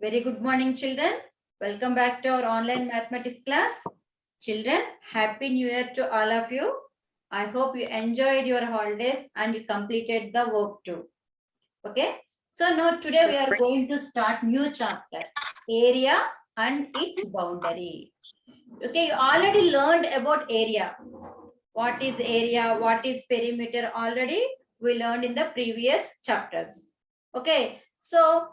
Very good morning, children. Welcome back to our online mathematics class. Children, Happy New Year to all of you. I hope you enjoyed your holidays and you completed the work too. Okay. So now today we are going to start new chapter, area and its boundary. Okay, you already learned about area. What is area? What is perimeter? Already we learned in the previous chapters. Okay, so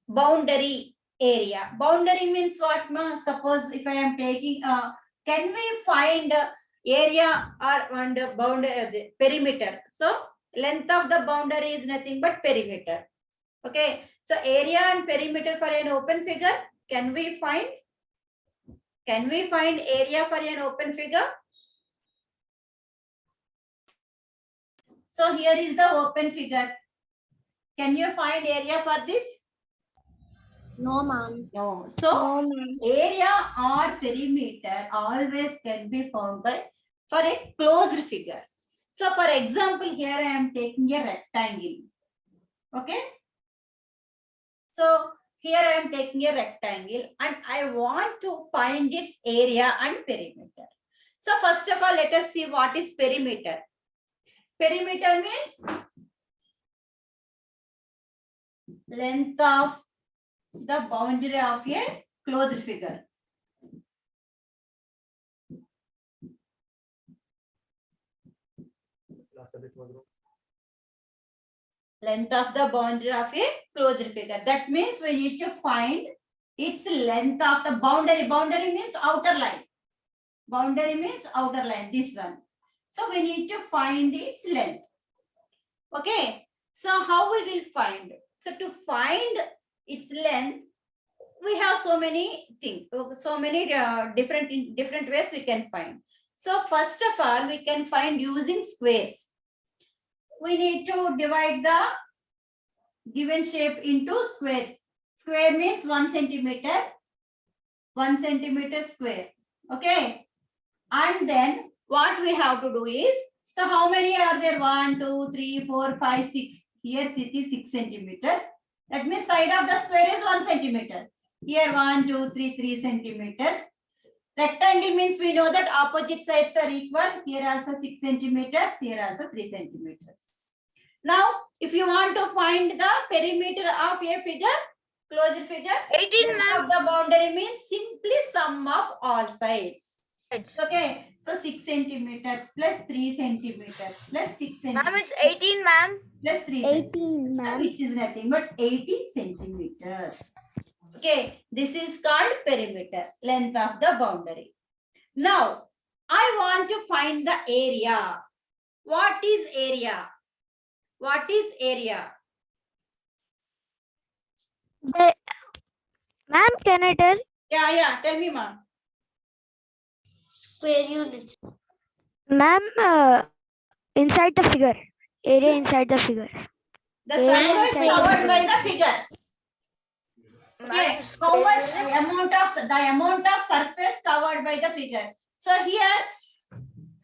boundary area. Boundary means what, ma? Suppose if I am taking, can we find area or under boundary perimeter? So length of the boundary is nothing but perimeter. Okay, so area and perimeter for an open figure, can we find? Can we find area for an open figure? So here is the open figure. Can you find area for this? No, ma'am. No. So No, ma'am. area or perimeter always can be found by for a closed figure. So for example, here I am taking a rectangle. Okay. So here I am taking a rectangle and I want to find its area and perimeter. So first of all, let us see what is perimeter. Perimeter means length of the boundary of a closed figure. Length of the boundary of a closed figure. That means we need to find its length of the boundary. Boundary means outer line. Boundary means outer line, this one. So we need to find its length. Okay. So how we will find? So to find its length, we have so many things, so many different ways we can find. So first of all, we can find using squares. We need to divide the given shape into squares. Square means 1 centimeter, 1 centimeter square. Okay. And then what we have to do is, so how many are there? 1, 2, 3, 4, 5, 6. Here it is 6 centimeters. That means side of the square is 1 centimeter. Here 1, 2, 3, 3 centimeters. Rectangle means we know that opposite sides are equal. Here also 6 centimeters. Here also 3 centimeters. Now, if you want to find the perimeter of a figure, closed figure, 18, ma'am. of the boundary means simply sum of all sides. Okay, so 6 centimeters plus 3 centimeters plus 6 centimeters. Ma'am, it's 18, ma'am. Plus 3 18, ma'am. which is nothing but 18 centimeters. Okay, this is called perimeter, length of the boundary. Now, I want to find the area. What is area? What is area? Ma'am, can I tell? Yeah, tell me, ma'am. Square units. Ma'am, inside the figure. Area inside the figure. The Area surface inside covered the by the figure. Okay, how much the amount of surface covered by the figure. So here,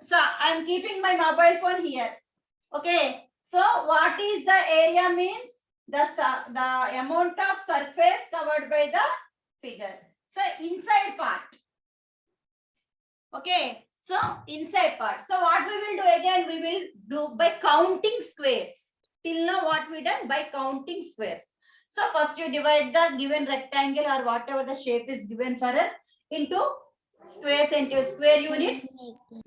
so I'm keeping my mobile phone here. Okay, so what is the area means? The amount of surface covered by the figure. So inside part. Okay, so inside part. So what we will do again? We will do by counting squares. Till now what we done? By counting squares. So first you divide the given rectangle or whatever the shape is given for us into squares, into square units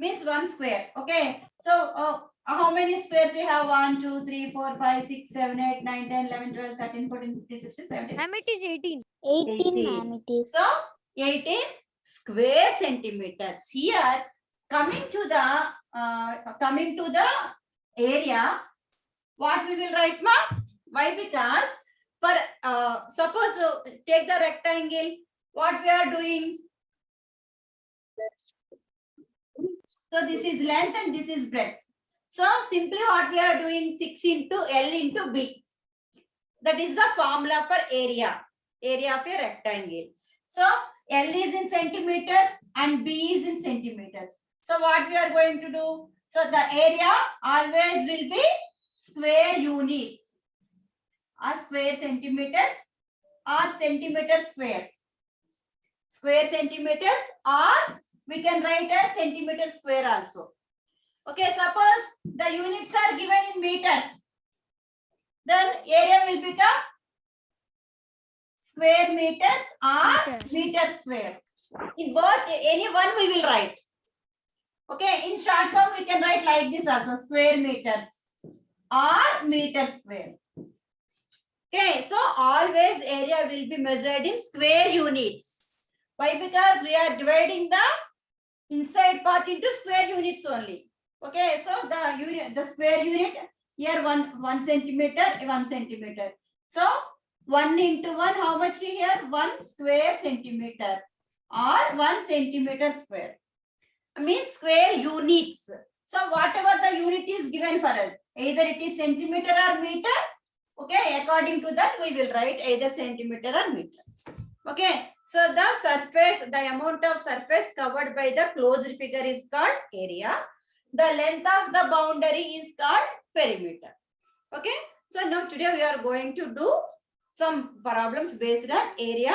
means 1 square. Okay. So how many squares you have? 1, 2, 3, 4, 5, 6, 7, 8, 9, 10, 11, 12, 13, 14, 15, 16, 17. Ma'am, it is 18. 18, ma'am, it is. So 18 square centimeters. Here coming to the area, what we will write, ma? Why? Because for suppose take the rectangle, what we are doing? So this is length and this is breadth. So simply what we are doing, 6 into L into B. That is the formula for area. Area of a rectangle. So L is in centimeters and B is in centimeters. So what we are going to do? So the area always will be square units or square centimeters or centimeter square. Square centimeters, or we can write as centimeter square also. Okay, suppose the units are given in meters. Then area will become square meters or meter square. In both, any one we will write. Okay, in short form we can write like this also, square meters or meter square. Okay, so always area will be measured in square units. Why? Because we are dividing the inside part into square units only. Okay, so the square unit here 1 centimeter, 1 centimeter. So 1 into 1, how much here? 1 square centimeter or 1 centimeter square. I mean square units. So whatever the unit is given for us, either it is centimeter or meter. Okay, according to that we will write either centimeter or meter. Okay, so the surface, the amount of surface covered by the closed figure is called area. The length of the boundary is called perimeter. Okay, so now today we are going to do some problems based on area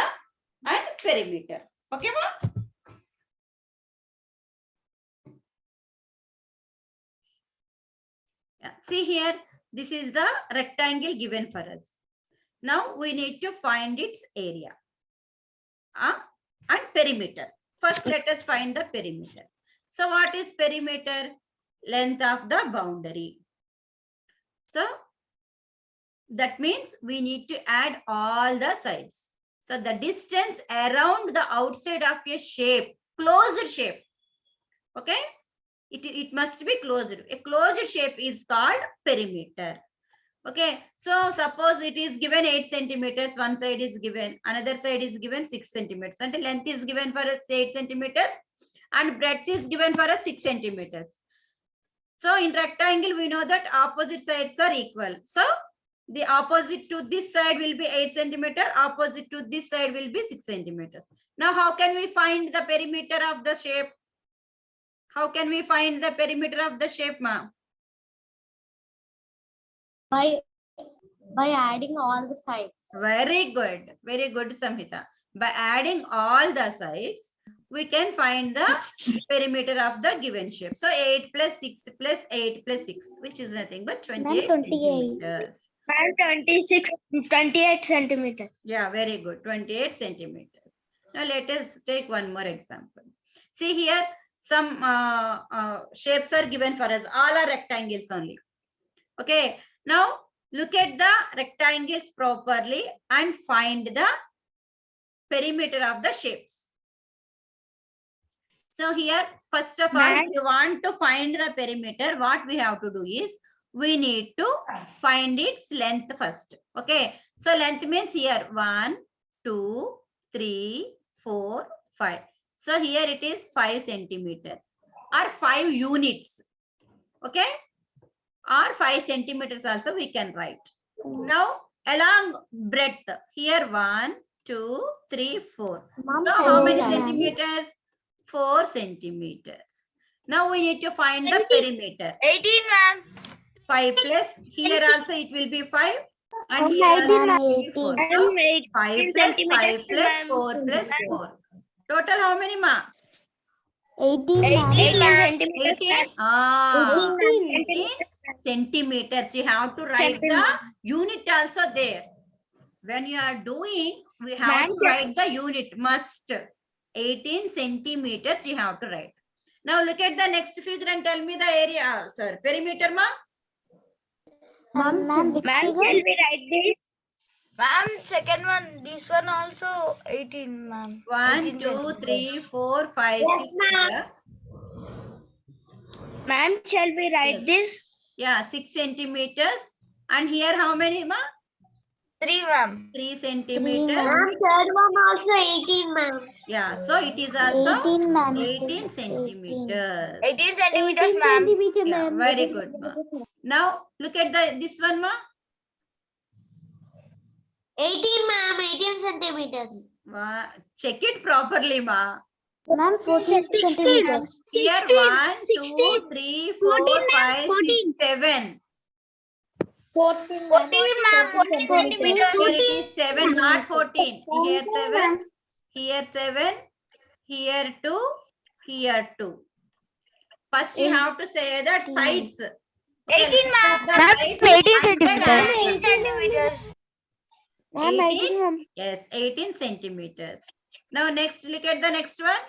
and perimeter. Okay, ma? Yeah. See here, this is the rectangle given for us. Now we need to find its area and perimeter. First, let us find the perimeter. So what is perimeter? Length of the boundary. So that means we need to add all the sides. So the distance around the outside of a shape, closed shape. Okay, it must be closed. A closed shape is called perimeter. Okay, so suppose it is given 8 centimeters, one side is given, another side is given 6 centimeters, and the length is given for us 8 centimeters and breadth is given for us 6 centimeters. So in rectangle, we know that opposite sides are equal. So the opposite to this side will be 8 centimeter, opposite to this side will be 6 centimeters. Now, how can we find the perimeter of the shape? How can we find the perimeter of the shape, ma? By adding all the sides. Very good, Samhita. By adding all the sides, we can find the perimeter of the given shape. So 8 plus 6 plus 8 plus 6, which is nothing but 28 centimeters. 28 centimeters. Yeah, very good. 28 centimeters. Now let us take one more example. See here, some shapes are given for us. All are rectangles only. Okay. Now look at the rectangles properly and find the perimeter of the shapes. So here, first of all, if you want to find the perimeter, what we have to do is, we need to find its length first. Okay. So length means here 1, 2, 3, 4, 5. So here it is 5 centimeters or 5 units. Okay. Or 5 centimeters also we can write. Now along breadth, here 1, 2, 3, 4. So how many centimeters? 4 centimeters. Now we need to find the perimeter. 18, ma'am. 5 plus, here also it will be 5 and here also it will be 4. So 5 plus 5 plus 4 plus 4. Total how many, ma? 18 centimeters. 18? 18 centimeters. You have to write the unit also there. When you are doing, we have to write the unit, must. 18 centimeters you have to write. Now look at the next figure and tell me the area, sir. Perimeter, ma? Ma'am, Shall we write this? Ma'am, second one, this one also 18, ma'am. 1, 2, 3, 4, 5, Yes, 6. ma'am. Ma'am, shall we write this? Yeah, 6 centimeters. And here how many, ma? 3, ma'am. 3 centimeters. Third one also 18, ma'am. Yeah, so it is also 18, ma'am. 18 centimeters. 18 centimeters, ma'am. Yeah, very good, ma. Now look at this one, ma. 18, ma'am. 18 centimeters. Check it properly, ma. Ma'am, 14 centimeters. Here 1, 2, 3, 4, 5, 6, 7. 14, ma'am. 14 centimeters. Here it is 7, not 14. Here 7, here 7, here 2, here 2. First you have to say that sides. 18, ma'am. Ma'am, 18 centimeters. 18 centimeters. Ma'am, 18, ma'am. yes, 18 centimeters. Now next, look at the next one.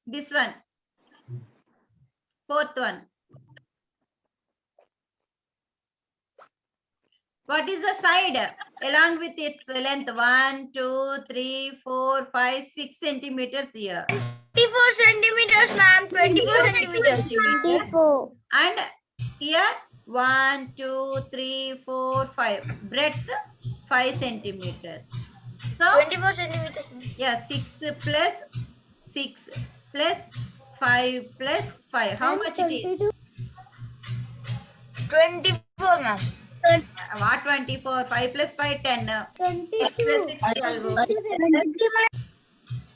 This one. Fourth one. What is the side along with its length? 1, 2, 3, 4, 5, 6 centimeters here. 24 centimeters, ma'am. 24 centimeters. 24. And here 1, 2, 3, 4, 5. Breadth 5 centimeters. So 24 centimeters. yeah, 6 plus 6 plus 5 plus 5. How much it is? 24, ma'am. What 24? 5 plus 5, 10. 6 plus 6, 12.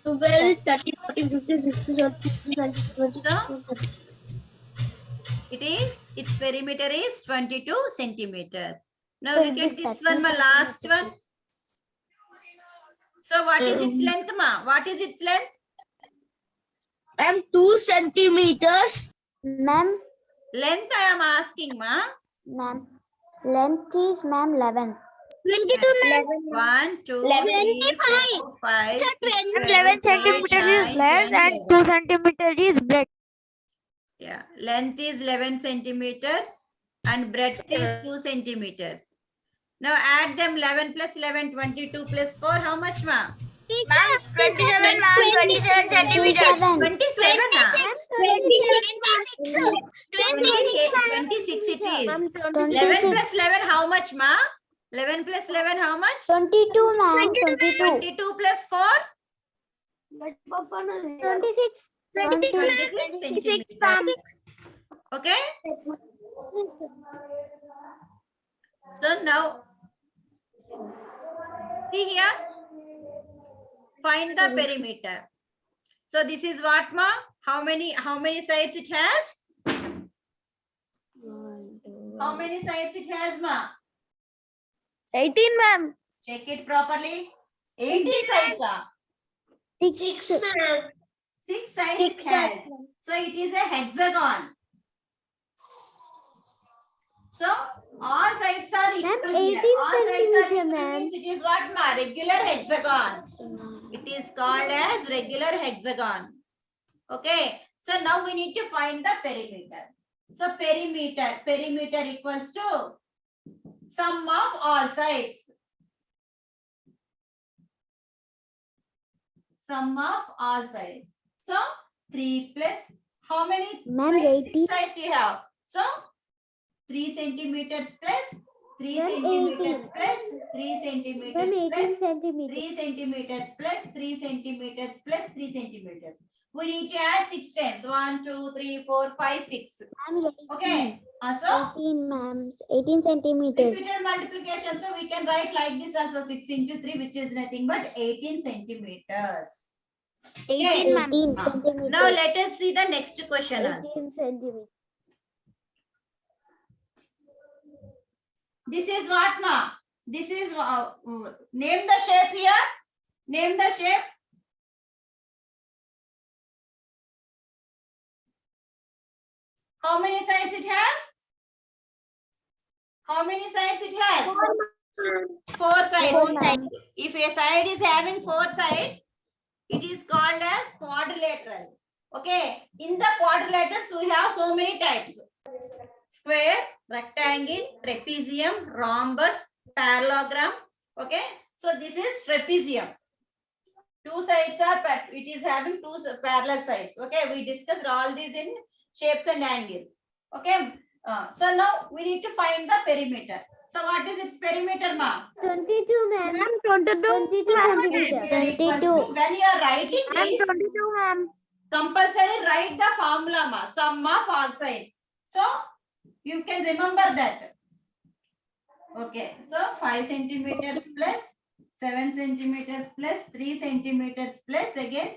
12, 13, 14, 15, 16, 17, 18, 19, 20. It is, its perimeter is 22 centimeters. Now look at this one, my last one. So what is its length, ma? What is its length? Ma'am, 2 centimeters. Ma'am, Length I am asking, ma. ma'am, length is ma'am 11. 22, ma'am. 1, 2, 3, 4, 5, 6, 11 centimeters is length and 2 centimeters is breadth. Yeah, length is 11 centimeters and breadth is 2 centimeters. Now add them 11 plus 11, 22 plus 4. How much, ma? Ma'am, 27, ma'am. 27 centimeters. 27, ma? 26. 26 it is. 11 26. plus 11, how much, ma? 11 plus 11, how much? 22, ma'am. 22. 22 plus 4? 26. 26 centimeters. Okay? So now, see here. Find the perimeter. So this is what, ma? How many sides it has? How many sides it has, ma? 18, ma'am. Check it properly. 18 sides, ah. 6. 6 sides it Six has. sides. So it is a hexagon. So all sides are equal here. 18 All sides are centimeter, equal ma'am. means it is what, ma? Regular hexagons. It is called as regular hexagon. Okay. So now we need to find the perimeter. So perimeter equals to sum of all sides. Sum of all sides. So 3 plus how many? Ma'am, 6 18. sides you have. So 3 centimeters plus 3 Ma'am, centimeters 18. plus 3 Ma'am, centimeters 18 plus centimeters. 3 centimeters plus 3 centimeters plus 3 centimeters. We need to add 6 times. 1, 2, 3, 4, 5, 6. Ma'am, 18. Okay. So 18, ma'am. 18 centimeters. repeated multiplication. So we can write like this also 6 into 3, which is nothing but 18 centimeters. 18, ma'am. 18 centimeters. Now let us see the next question. 18 centimeters. This is what, ma? This is name the shape here. Name the shape. How many sides it has? How many sides it has? 4 sides. Four, ma'am. If a side is having 4 sides, it is called as quadrilateral. Okay. In the quadrilaterals, we have so many types: square, rectangle, trapezium, rhombus, parallelogram. Okay. So this is trapezium. 2 sides are, it is having 2 parallel sides. Okay. We discussed all these in shapes and angles. Okay. So now we need to find the perimeter. So what is its perimeter, ma? 22, ma'am. 22. 22 centimeters. Perimeter equals 22. to, when you are writing Ma'am, this, 22, ma'am. compulsory write the formula, ma. Sum of all sides. So you can remember that. Okay. So 5 centimeters plus 7 centimeters plus 3 centimeters plus again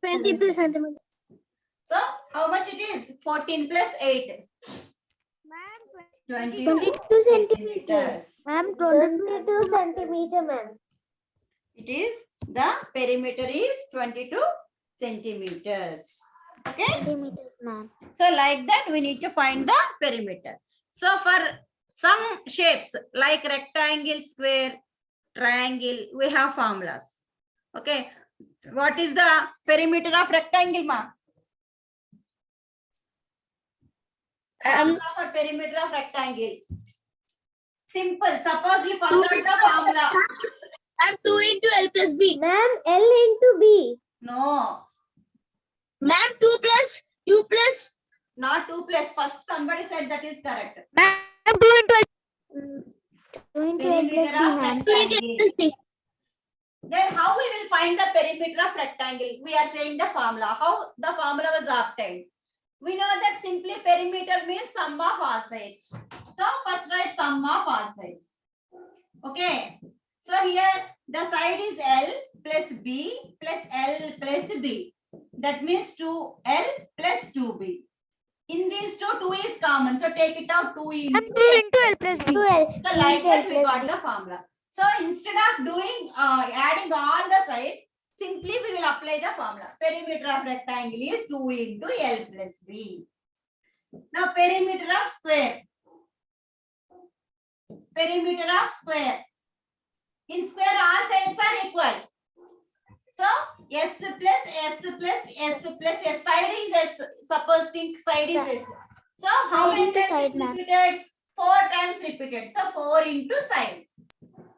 22 centimeters. So how much it is? 14 plus 8. 22 centimeters. Ma'am, 22 centimeter, ma'am. It is the perimeter is 22 centimeters. Okay. Centimeters, ma'am. So like that we need to find the perimeter. So for some shapes like rectangle, square, triangle, we have formulas. Okay. What is the perimeter of rectangle, ma? Formula for perimeter of rectangle. Simple. Suppose you forgot the formula. I'm 2 into L plus B. Ma'am, L into B. No, Ma'am, 2 plus. not 2 plus. First somebody said that is correct. ma'am, 2 into 2 into L plus B, Perimeter of ma'am. rectangle. Then how we will find the perimeter of rectangle? We are saying the formula. How the formula was obtained? We know that simply perimeter means sum of all sides. So first write sum of all sides. Okay. So here the side is L plus B plus L plus B. That means 2L plus 2B. In these two, 2 is common. So take it out 2 ma'am, into 2 into L plus B. 2 L. so like that we got the formula. So instead of doing adding all the sides, simply we will apply the formula. Perimeter of rectangle is 2 into L plus B. Now perimeter of square. Perimeter of square. In square all sides are equal. So S plus S plus S plus S. Side is S. Suppose think side is S. So how Side many into times side, ma'am. repeated? 4 times repeated. So 4 into side.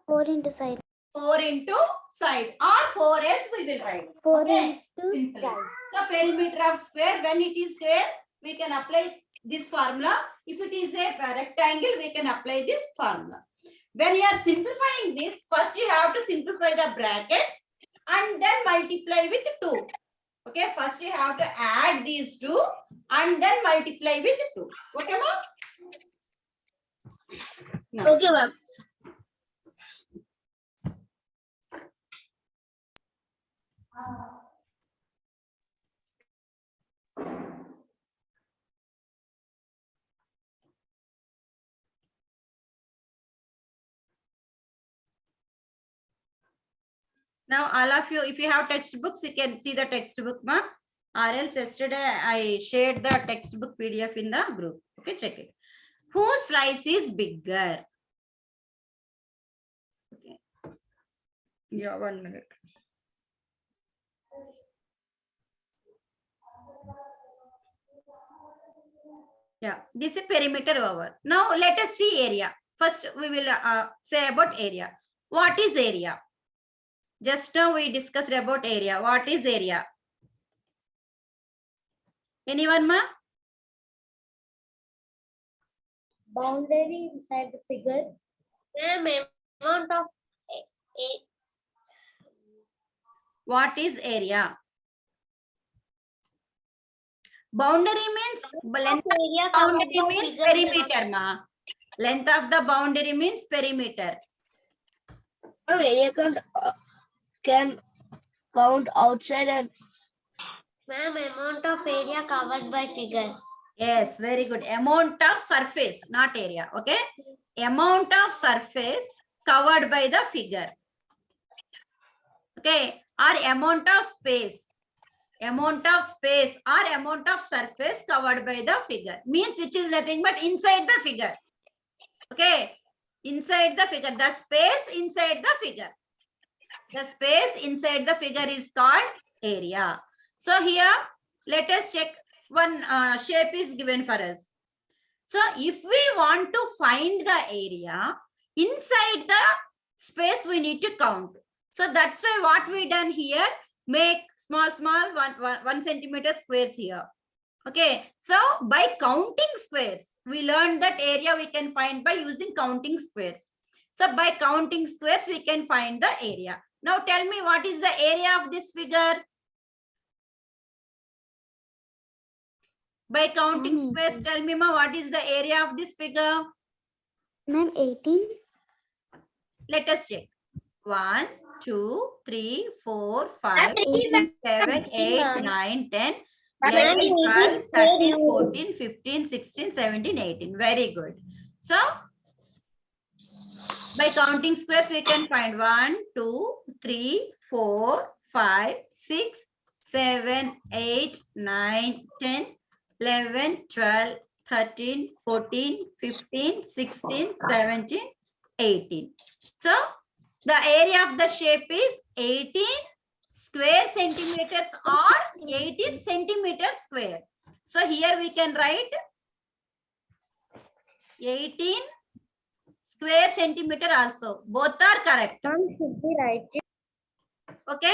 4 into side. 4 into side or 4s we will write. 4 Okay. into Simple. side. So perimeter of square, when it is square, we can apply this formula. If it is a rectangle, we can apply this formula. When you are simplifying this, first you have to simplify the brackets and then multiply with 2. Okay, first you have to add these two and then multiply with 2. Okay, ma'am? No. Okay, ma'am. Now, all of you, if you have textbooks, you can see the textbook, ma'am. Or else yesterday I shared the textbook PDF in the group. Okay, check it. Whose slice is bigger? Okay. Yeah, 1 minute. Yeah, this is perimeter over. Now let us see area. First, we will say about area. What is area? Just now we discussed about area. What is area? Anyone, ma? Boundary inside the figure. Ma'am, amount of What is area? Boundary means length of area boundary means perimeter, ma. Length of the boundary means perimeter. Area can count outside and Ma'am, amount of area covered by figure. Yes, very good. Amount of surface, not area. Okay. Amount of surface covered by the figure. Okay. Or amount of space. Amount of space or amount of surface covered by the figure. Means which is nothing but inside the figure. Okay. Inside the figure. The space inside the figure. The space inside the figure is called area. So here, let us check. One shape is given for us. So if we want to find the area, inside the space we need to count. So that's why what we done here, make small 1 centimeter squares here. Okay, so by counting squares, we learned that area we can find by using counting squares. So by counting squares, we can find the area. Now tell me what is the area of this figure? By counting squares, tell me, ma, what is the area of this figure? Ma'am, 18. Let us check. 1, 2, 3, 4, 5, 18, 6, 7, 8, ma'am. 9, 10. 11, Ma'am, 12, 13, very 14, 15, 16, 17, 18. Very good. So, by counting squares, we can find 1, 2, 3, 4, 5, 6, 7, 8, 9, 10, 11, 12, 13, 14, 15, 16, 17, 18. So, the area of the shape is 18 square centimeters or 18 centimeters square. So, here we can write 18 square centimeter also. Both are correct. Ma'am, should be right. Okay.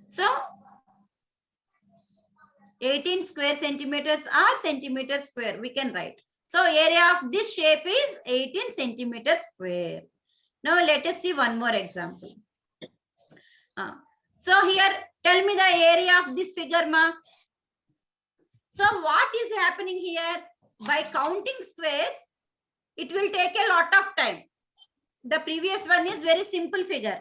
So 18 square centimeters or centimeter square we can write. So area of this shape is 18 centimeters square. Now let us see one more example. So here tell me the area of this figure, ma. So what is happening here? By counting squares, it will take a lot of time. The previous one is very simple figure,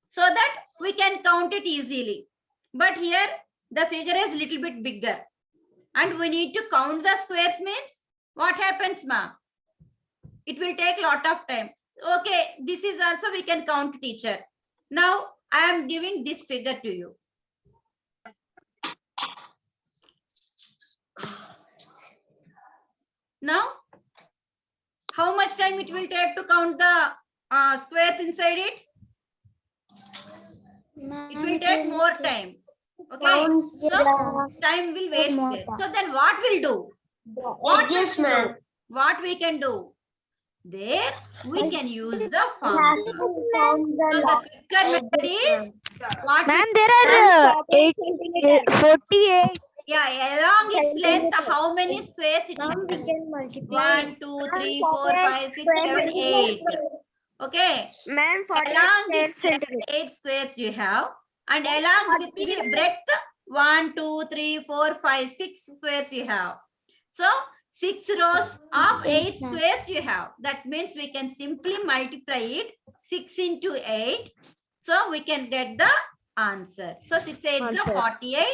so that we can count it easily. But here the figure is little bit bigger and we need to count the squares means what happens, ma? It will take lot of time. Okay, this is also we can count, teacher. Now I am giving this figure to you. Now, how much time it will take to count the squares inside it? It will take more time. Okay, so time will waste there. So then what we'll do? Adjust, ma'am. What we can do? There we can use the formula. So the quicker method is what? Ma'am, there are 48. Yeah, along its length, how many squares it Ma'am, we has? can multiply. 1, 2, 3, 4, 5, 6, 7, 8. Okay. Ma'am, Along its length, 8 squares you have, and along with the breadth, 1, 2, 3, 4, 5, 6 squares you have. So 6 rows of 8 squares you have. That means we can simply multiply it 6 into 8. So we can get the answer. So 6 8 is 48.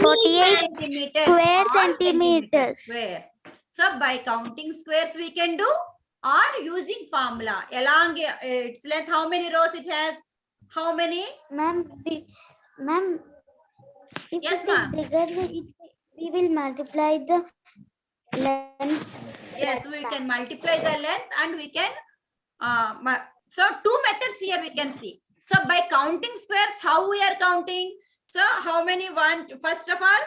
48 square or centimeters. square. So by counting squares we can do, or using formula. Along its length, how many rows it has? How many? Ma'am, if Yes, it ma'am. is bigger, we will multiply the length. Yes, we can multiply the length and we can, so two methods here we can see. So by counting squares, how we are counting? So how many? First of all,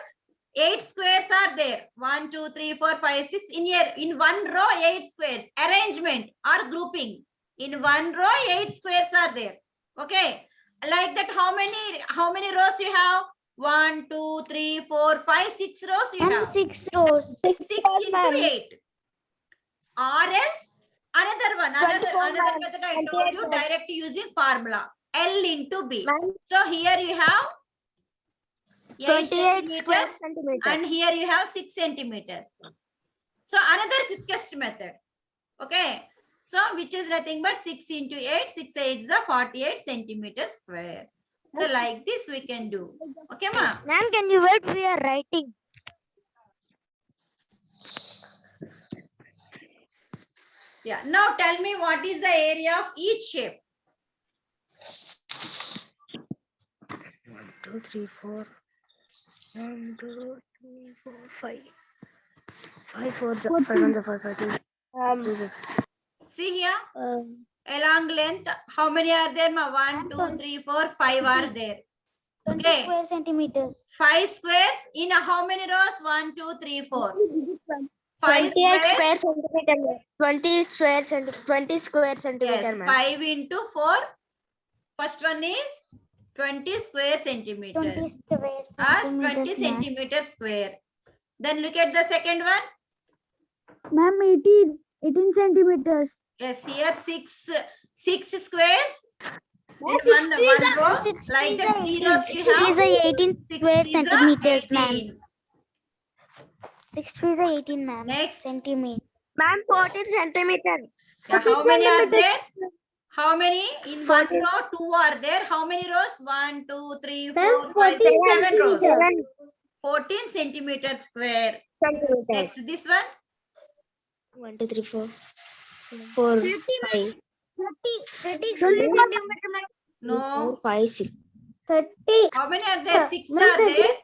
8 squares are there. 1, 2, 3, 4, 5, 6. In here, in one row, 8 squares. Arrangement or grouping. In one row, 8 squares are there. Okay. Like that, how many rows you have? 1, 2, 3, 4, 5, 6 rows you have. 6 rows. 6 into 8. Or else another one, another method I told you, direct using formula. L into B. So here you have 28 square centimeters centimeters. and here you have 6 centimeters. So another quickest method. Okay. So which is nothing but 6 into 8. 6 8 is a 48 centimeters square. So like this we can do. Okay, ma? Ma'am, can you wait? We are writing. Yeah. Now tell me what is the area of each shape. 1, 2, 3, 4. 1, 2, 3, 4, 5. 5 4 5 1 5 2. See here. Along length, how many are there? 1, 2, 3, 4, 5 are there. 20 Okay. square centimeters. 5 squares in how many rows? 1, 2, 3, 4. 5 28 squares. square centimeter. 20 square centimeter, Yes, ma'am. 5 into 4. First one is 20 square 20 centimeters. square As 20 centimeters, ma'am. centimeters square. Then look at the second one. Ma'am, 18 centimeters. Yes, here 6 squares. In Six one threes are- row. Six Like threes the are 3 rows you 6 trees have. are 18 6 square threes are centimeters, ma'am. 18. 6 trees are 18, ma'am. Next. Centimeter. Ma'am, 14 centimeter. Yeah, how many are there? How many? In one 14. row, 2 are there. How many rows? 1, 2, 3, 4, Ma'am, 5, 6, 7 rows. 7. 14 centimeter square. Centimeter. Next, this one. 1, 2, 3, 4, 4, 5. 30 square centimeter. No. 4, 5, 6. 30. How many are there? 6 Ma'am, are there.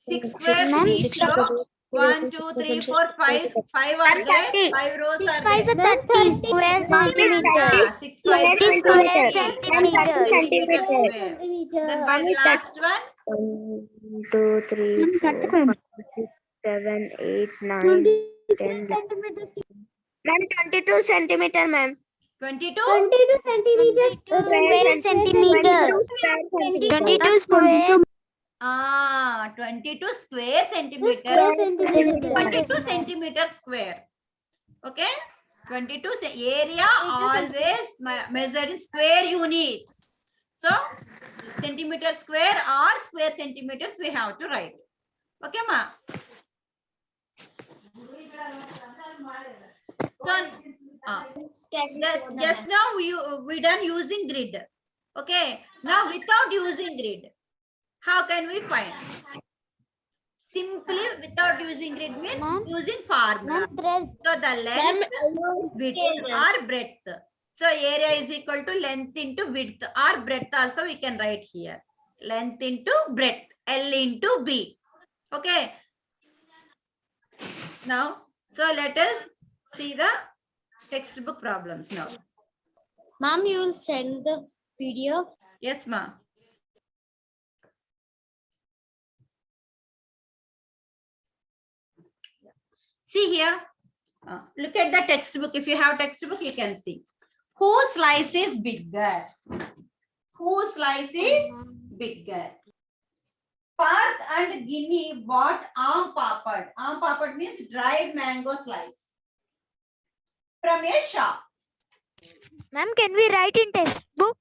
6 square Ma'am, each row. 1, 2, 3, 4, 5. 5 are there. 5 rows are there. 30 square centimeter. Ah, 6 5 30 square centimeter centimeter. square. Then by the last one. 1, 2, 3, 4, 5, 6, 7, 8, 9, 10. Ma'am, 22 centimeter, ma'am. 22. 22 centimeters. Square centimeters. 22 square. 22 square centimeter. Square centimeter. 22 centimeter square. Okay. 22 area always measured in square units. So centimeter square or square centimeters we have to write. Okay, ma. So, just now we done using grid. Okay. Now without using grid, how can we find? Simply without using grid means Ma'am? using formula. So the length, width or breadth. So area is equal to length into width or breadth also we can write here. Length into breadth. L into B. Okay. Now, so let us see the textbook problems now. Ma'am, you will send the PDF. Yes, ma. See here. Look at the textbook. If you have textbook, you can see. Whose slice is bigger? Whose slice is bigger? Parth and Guinea bought aam papad. Aam papad means dried mango slice from a shop. Ma'am, can we write in textbook?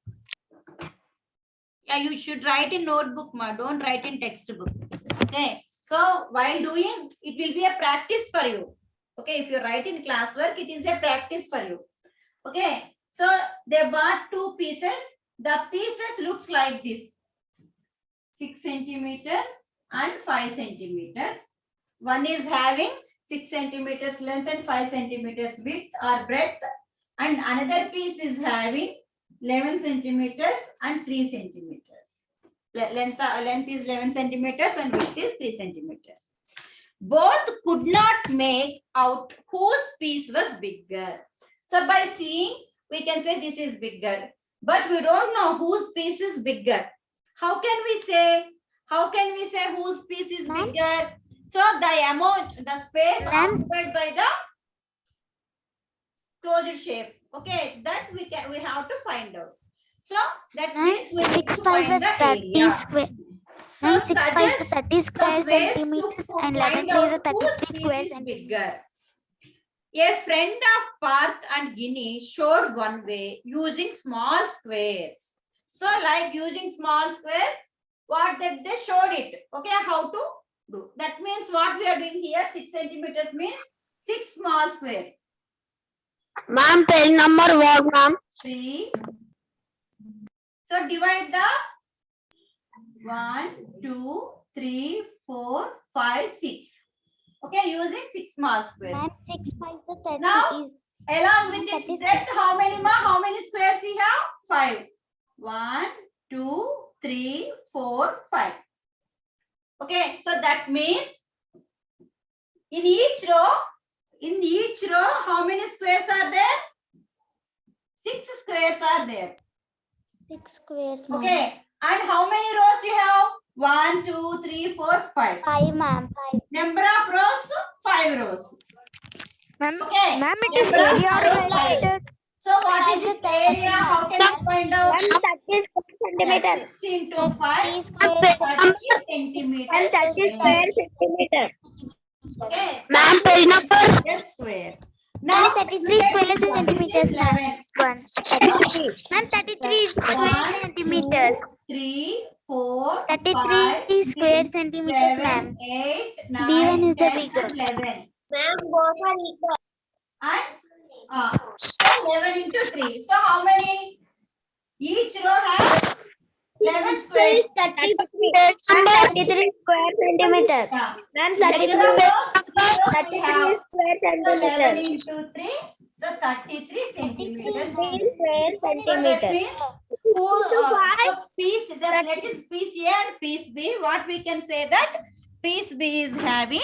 Yeah, you should write in notebook, ma. Don't write in textbook. Okay. So while doing, it will be a practice for you. Okay. If you write in classwork, it is a practice for you. Okay. So they bought 2 pieces. The pieces looks like this. 6 centimeters and 5 centimeters. One is having 6 centimeters length and 5 centimeters width or breadth. And another piece is having 11 centimeters and 3 centimeters. Length is 11 centimeters and width is 3 centimeters. Both could not make out whose piece was bigger. So by seeing, we can say this is bigger. But we don't know whose piece is bigger. How can we say? How can we say whose piece is bigger? So the amount, the space occupied by the closed shape. Okay, that we have to find out. So that means we need to find the area. So 6 5 is 30 square centimeters and 11 3 is 33 square centimeters. Bigger. A friend of Parth and Guinea showed one way using small squares. So like using small squares, what they showed it. Okay, how to do. That means what we are doing here, 6 centimeters means 6 small squares. Ma'am, page number what, ma'am? 3. So divide the 1, 2, 3, 4, 5, 6. Okay, using 6 small squares. Ma'am, 6 5 is 30 Now, is along with this breadth, how many squares you have? 5. 1, 2, 3, 4, 5. Okay, so that means in each row, how many squares are there? 6 squares are there. 6 squares, ma'am. Okay, and how many rows you have? 1, 2, 3, 4, 5. 5, ma'am. 5. Number of rows, 5 rows. Ma'am, Okay. ma'am, it is Number of area rows, or 5. millimeters? So what is this area? How can you find out? 30 centimeter. 6 into 5, square 30 centimeters. 30 square centimeter. Okay. Ma'am, page number. That's square. Ma'am, 33 square centimeters, ma'am. 11. 1. 33. Ma'am, 33 square centimeters. 3, 4, 33 square centimeters, ma'am. 8, 9, B1 is the 10, bigger. and 11. Ma'am, both are equal. And 11 into 3. So how many? Each row has 11 square. is 30. 33 square centimeter. Yeah. Ma'am, Zero 33 we have. square So 11 centimeter. into 3. So 33 centimeters. 33 square So that centimeter. means who, so piece, just let us piece A and piece B. What we can say that piece B is having.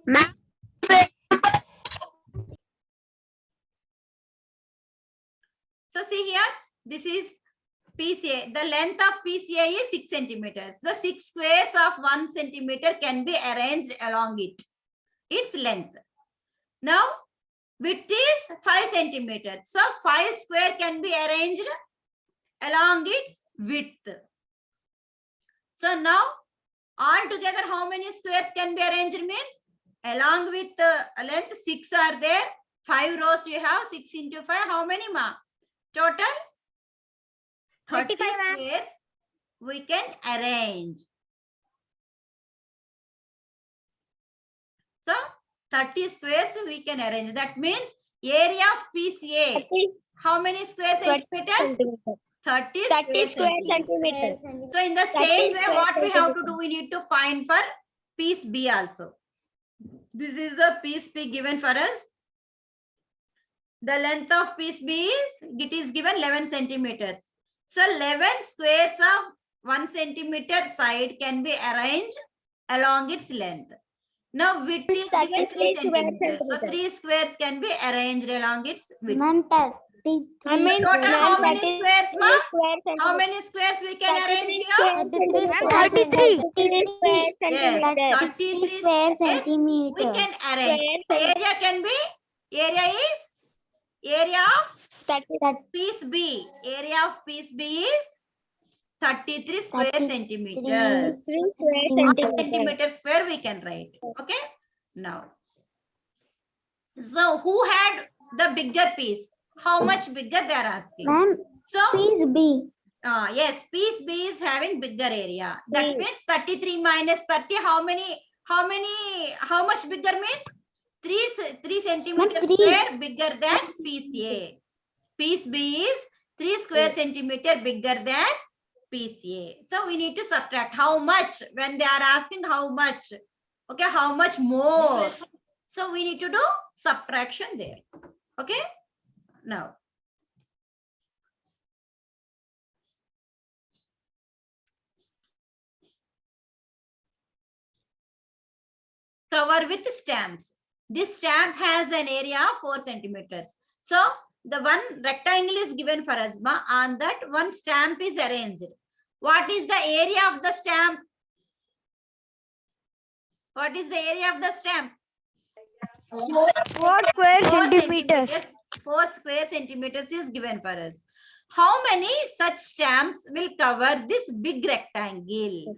Ma'am, So see here, this is PCA. The length of PCA is 6 centimeters. The 6 squares of 1 centimeter can be arranged along it. Its length. Now, width is 5 centimeters. So 5 square can be arranged along its width. So now, altogether how many squares can be arranged means along with the length 6 are there. 5 rows you have, 6 into 5. How many ma? Total 30 35, ma'am. squares we can arrange. So 30 squares we can arrange. That means area of PCA. How many square 20 centimeters? 30 30 square centimeters. centimeters. So in the 30 same way, square what we have to centimeters. do, we need to find for piece B also. This is the piece B given for us. The length of piece B is, it is given 11 centimeters. So 11 squares of 1 centimeter side can be arranged along its length. Now width is given 3 33 square centimeters. So centimeters. 3 squares can be arranged along its width. Ma'am, 33 I mean, total how ma'am, many 33 squares, ma? square How centimeters. many squares we can arrange 33 here? square centimeters. 33 square Yes, centimeters. 33 squares we can arrange. Square Area can be, area is, area of 30. piece B. Area of piece B is 33 square 33 centimeters. 3 square 1 centimeters. centimeter square we can write. Okay. Now, so who had the bigger piece? How much bigger they are asking? Ma'am, So, piece B. yes, piece B is having bigger area. That Three. means 33 minus 30. How much bigger means? 3 centimeter three. square bigger than piece A. Piece B is 3 square centimeter bigger than piece A. So we need to subtract how much when they are asking how much. Okay, how much more? So we need to do subtraction there. Okay, now. Cover with stamps. This stamp has an area of 4 centimeters. So the one rectangle is given for us. On that one stamp is arranged. What is the area of the stamp? What is the area of the stamp? 4 square 4 centimeters. 4 square centimeters is given for us. How many such stamps will cover this big rectangle?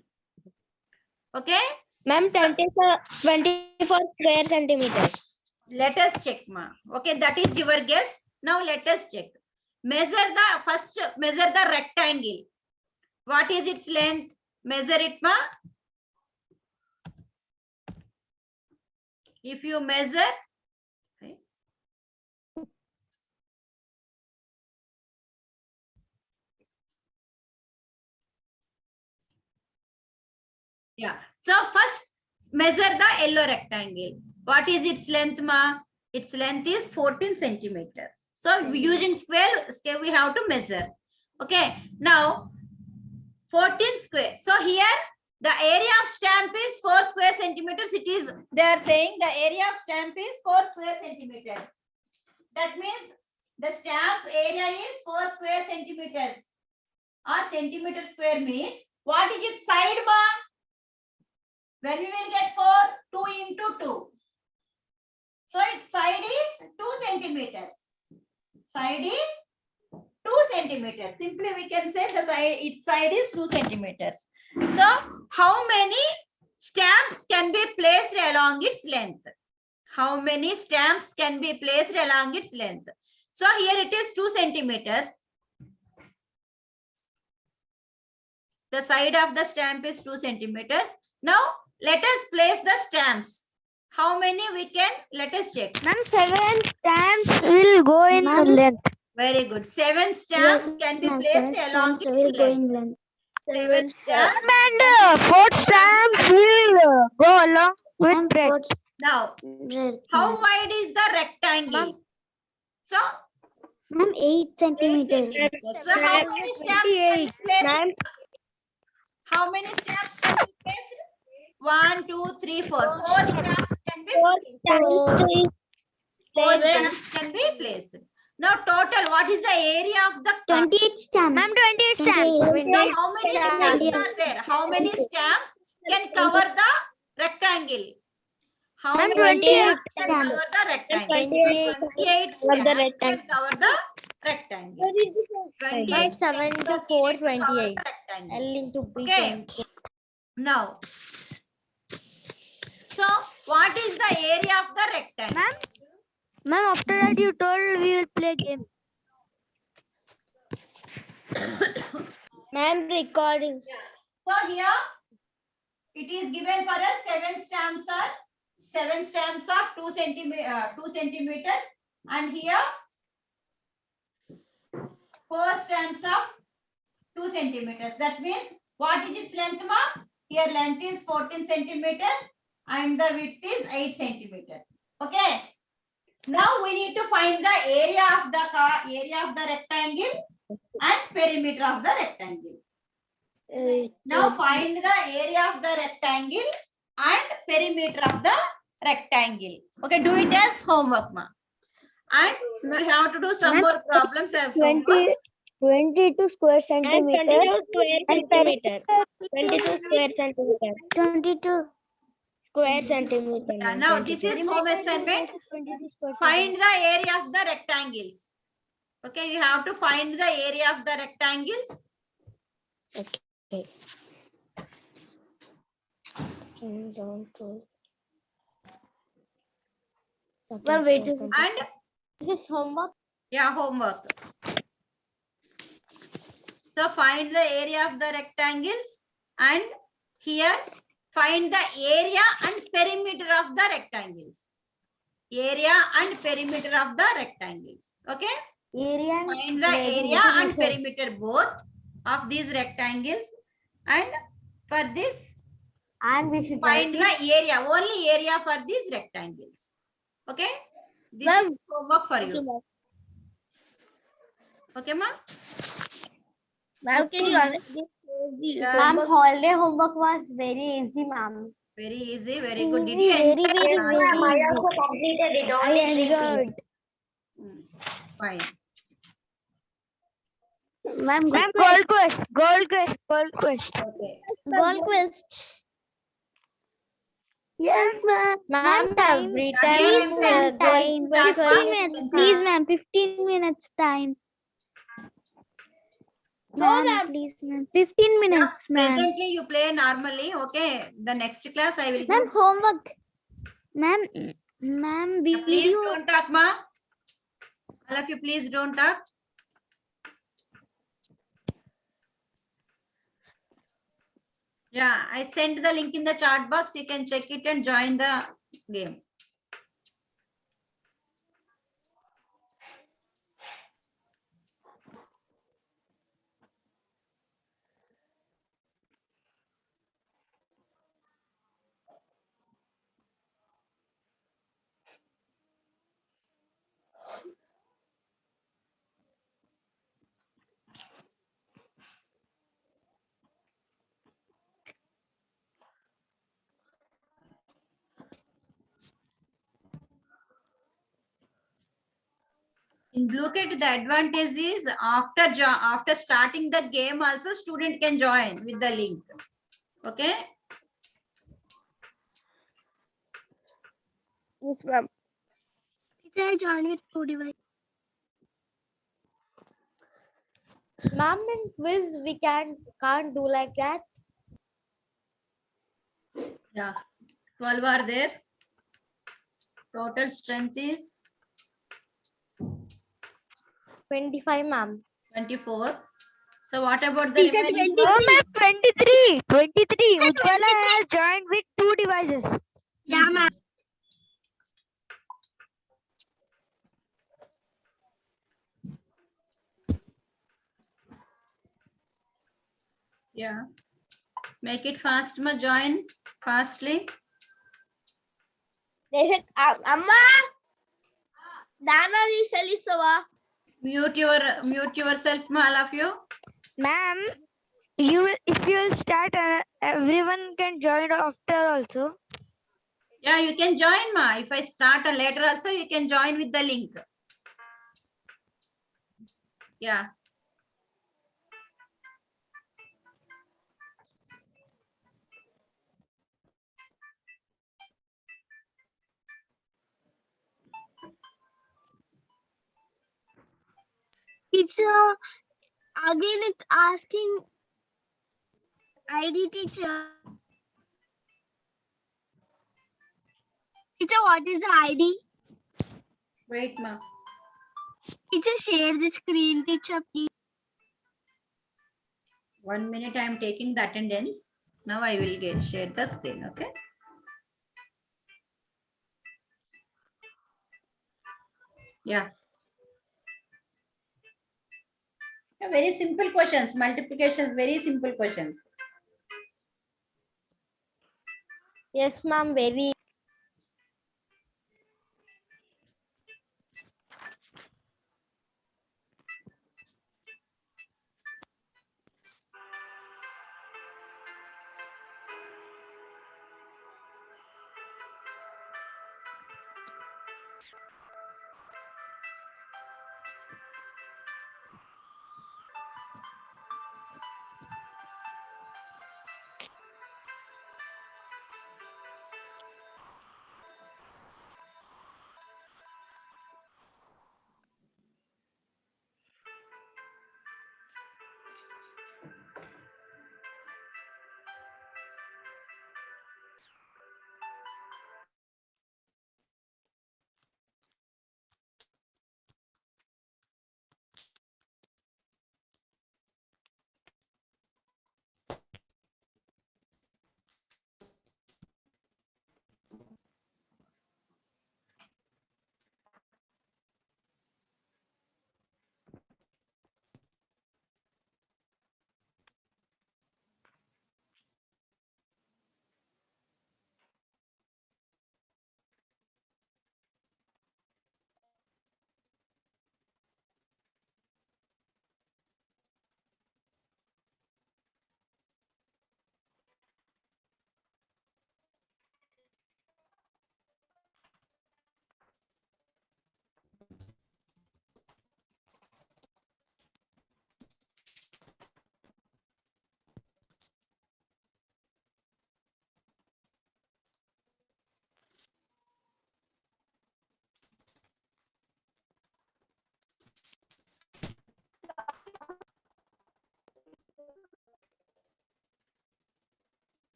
Okay. Ma'am, 24 square centimeters. Let us check, ma. Okay, that is your guess. Now let us check. Measure the rectangle. What is its length? Measure it, ma. If you measure, okay. Yeah. So first measure the yellow rectangle. What is its length, ma? Its length is 14 centimeters. So using scale we have to measure. Okay. Now 14 square. So here the area of stamp is 4 square centimeters. They are saying the area of stamp is 4 square centimeters. That means the stamp area is 4 square centimeters. Or centimeter square means what is its side, ma? When we will get 4, 2 into 2. So its side is 2 centimeters. Side is 2 centimeters. Simply we can say its side is 2 centimeters. So how many stamps can be placed along its length? How many stamps can be placed along its length? So here it is 2 centimeters. The side of the stamp is 2 centimeters. Now let us place the stamps. How many we can? Let us check. Ma'am, 7 stamps will go in Ma'am. length. Very good. 7 stamps can be placed along its length. 7 stamps. And fourth stamp will go along with bread. Now, how wide is the rectangle? So, Ma'am, 8 centimeters. so how many stamps can be placed? How many stamps can be placed? 1, 2, 3, 4. 4 stamps can be placed. 4 stamps can be placed. Now, total, what is the area of the 28 stamps. Ma'am, 28 stamps. So how many stamps are there? How many stamps can cover the rectangle? How Ma'am, many 28 stamps can cover the rectangle? 28 28 stamps can cover the rectangle. 28 7 stamps to are 4, needed to cover 28. the rectangle. L into B. Okay. Now, so what is the area of the rectangle? Ma'am, after that you told we will play game. Ma'am, recording. So here it is given for us 7 stamps of 2 centimeters, and here 4 stamps of 2 centimeters. That means what is its length, ma? Here length is 14 centimeters and the width is 8 centimeters. Okay. Now we need to find the area of the rectangle and perimeter of the rectangle. Now find the area of the rectangle and perimeter of the rectangle. Okay, do it as homework, ma. And we have to do some more problems as homework. 22 square And centimeter. 22 square centimeter. 22 square centimeter. 22. Square centimeter. Yeah, ma'am, now 22. this is home assignment. Find the area of the rectangles. Okay, you have to find the area of the rectangles. Okay. And down to. Ma'am, wait a second. And This is homework. yeah, homework. So find the area of the rectangles, and here find the area and perimeter of the rectangles. Area and perimeter of the rectangles. Okay. Area and Find the area and perimeter both of these rectangles, and for this And we should find write the area, only area for these rectangles. Okay. This Ma'am. is homework for Okay, you. ma'am. Okay, ma'am. Ma'am, can you Yeah. Ma'am, holiday homework was very easy, ma'am. Very easy, very good. Did Easy, you very, enjoy very, it? very easy. completed it. I enjoyed. Fine. Ma'am, Ma'am, gold quest. Gold quest. Gold quest. Okay. Goal quest. Yes, ma'am. Ma'am, every Yeah, here time you can going start 15 one. minutes, Yeah. please, ma'am. 15 minutes time. Ma'am, please, ma'am. 15 minutes, ma'am. Presently, you play normally. Okay. The next class I will Ma'am, give. homework. Ma'am, ma'am, Please video. don't talk, ma. All of you, please don't talk. Yeah, I sent the link in the chat box. You can check it and join the game. In Bluekit, the advantage is after starting the game, also student can join with the link. Okay. Yes, ma'am. I joined with 2 devices. Ma'am, in quiz, we can't do like that. Yeah. 12 are there. Total strength is 25, ma'am. 24. So what about the remaining? Oh, ma'am, 23. 23. Ujjwala has joined with 2 devices. Yeah, ma'am. Yeah. Make it fast, ma. Join fastly. అమ్మా దానా తీసలిస్తావా Mute yourself, ma, all of you. Ma'am, if you will start, everyone can join after also. Yeah, you can join, ma. If I start later also, you can join with the link. Yeah. Teacher, again it's asking ID teacher. Teacher, what is the ID? Wait, ma. Teacher, share the screen, teacher, please. 1 minute, I am taking the attendance. Now I will share the screen, okay? Yeah. Very simple questions. Multiplications, very simple questions. Yes, ma'am. Very.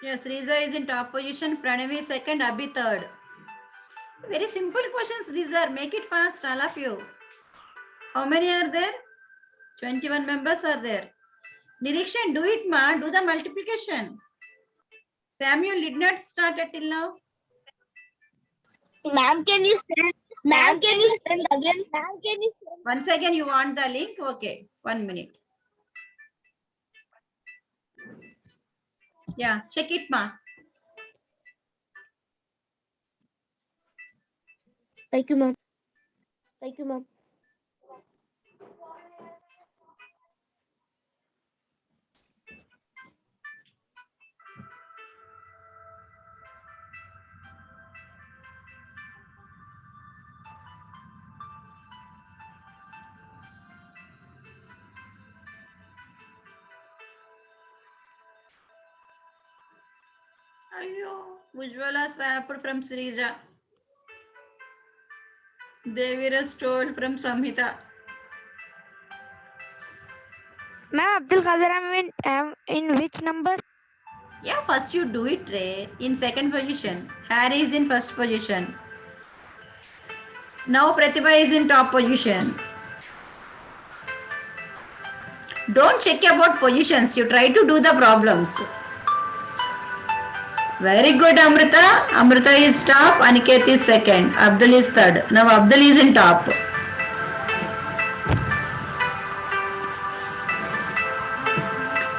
Yes, Riza is in top position. Pranavi second, Abhi third. Very simple questions these are. Make it fast, all of you. How many are there? 21 members are there. Nirikshan, do it, ma. Do the multiplication. Samuel did not start it till now. Ma'am, can you send? Ma'am, can you send again? Ma'am, can you send? Once again, you want the link? Okay, 1 minute. Yeah, check it, ma. Thank you, ma'am. Thank you, ma'am. Ayyo, Ujjwala swapped from Srija. Devira stole from Samhita. Ma'am, Abdul Qadir, I'm in which number? Yeah, first you do it, Ray, in second position. Harry is in first position. Now Pratibha is in top position. Don't check about positions. You try to do the problems. Very good, Amrita. Amrita is top. Aniket is second. Abdul is third. Now Abdul is in top.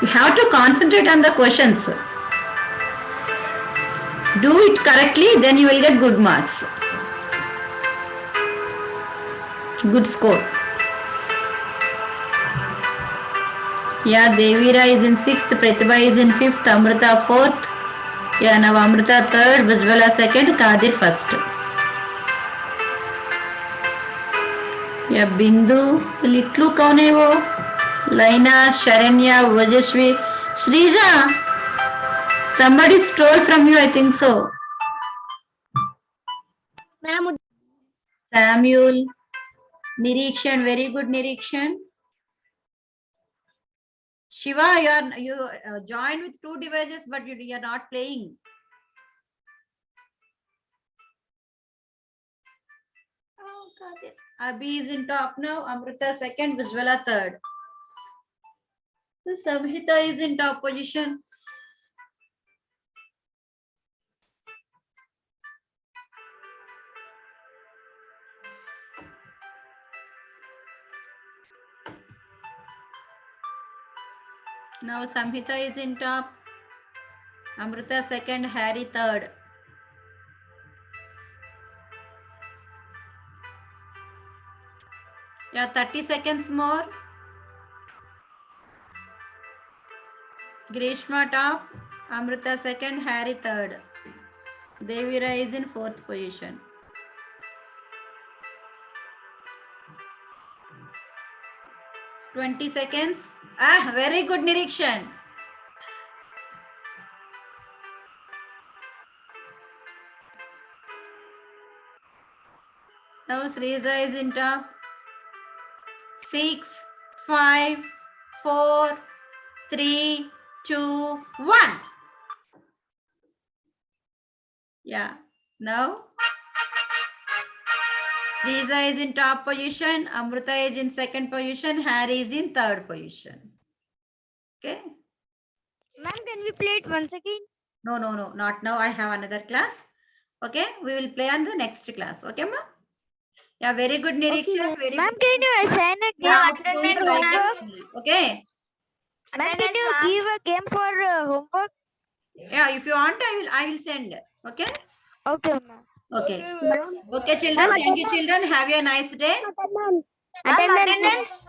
You have to concentrate on the questions. Do it correctly, then you will get good marks. Good score. Yeah, Devira is in 6th, Pratibha is in 5th, Amrita 4th. Yeah, now Amrita 3rd, Vijwala 2nd, Kadir 1st. Yeah, Bindu, Litlu कौन है वो? Laina, Sharanya, Vajashvi, Shrija. Somebody stole from you, I think so. Ma'am, Samuel, Nirikshan, very good Nirikshan. Shiva, you joined with 2 devices, but you are not playing. Oh, Kadir. Abhi is in top now. Amrita second, Vijwala third. So Samhita is in top position. Now Samhita is in top. Amrita second, Harry third. Yeah, 30 seconds more. Grishma top. Amrita second, Harry third. Devira is in 4th position. "20 seconds. Ah, very good Nirikshan. Now Sriza is in top. 6, 5, 4, 3, 2, 1. Yeah. Now Sriza is in top position. Amrita is in second position. Harry is in third position. Okay. Ma'am, can we play it once again? No, not now. I have another class. Okay. We will play on the next class. Okay, ma? Yeah, very good, Nirikshan. Very Ma'am, good. can you assign a You have game to do it for like that homework? only. Okay. Ma'am, can you give a game for homework? Yeah, if you want, I will send. Okay. Okay, ma'am. Okay. Okay, children. Thank you, children. Have a nice day. attendance.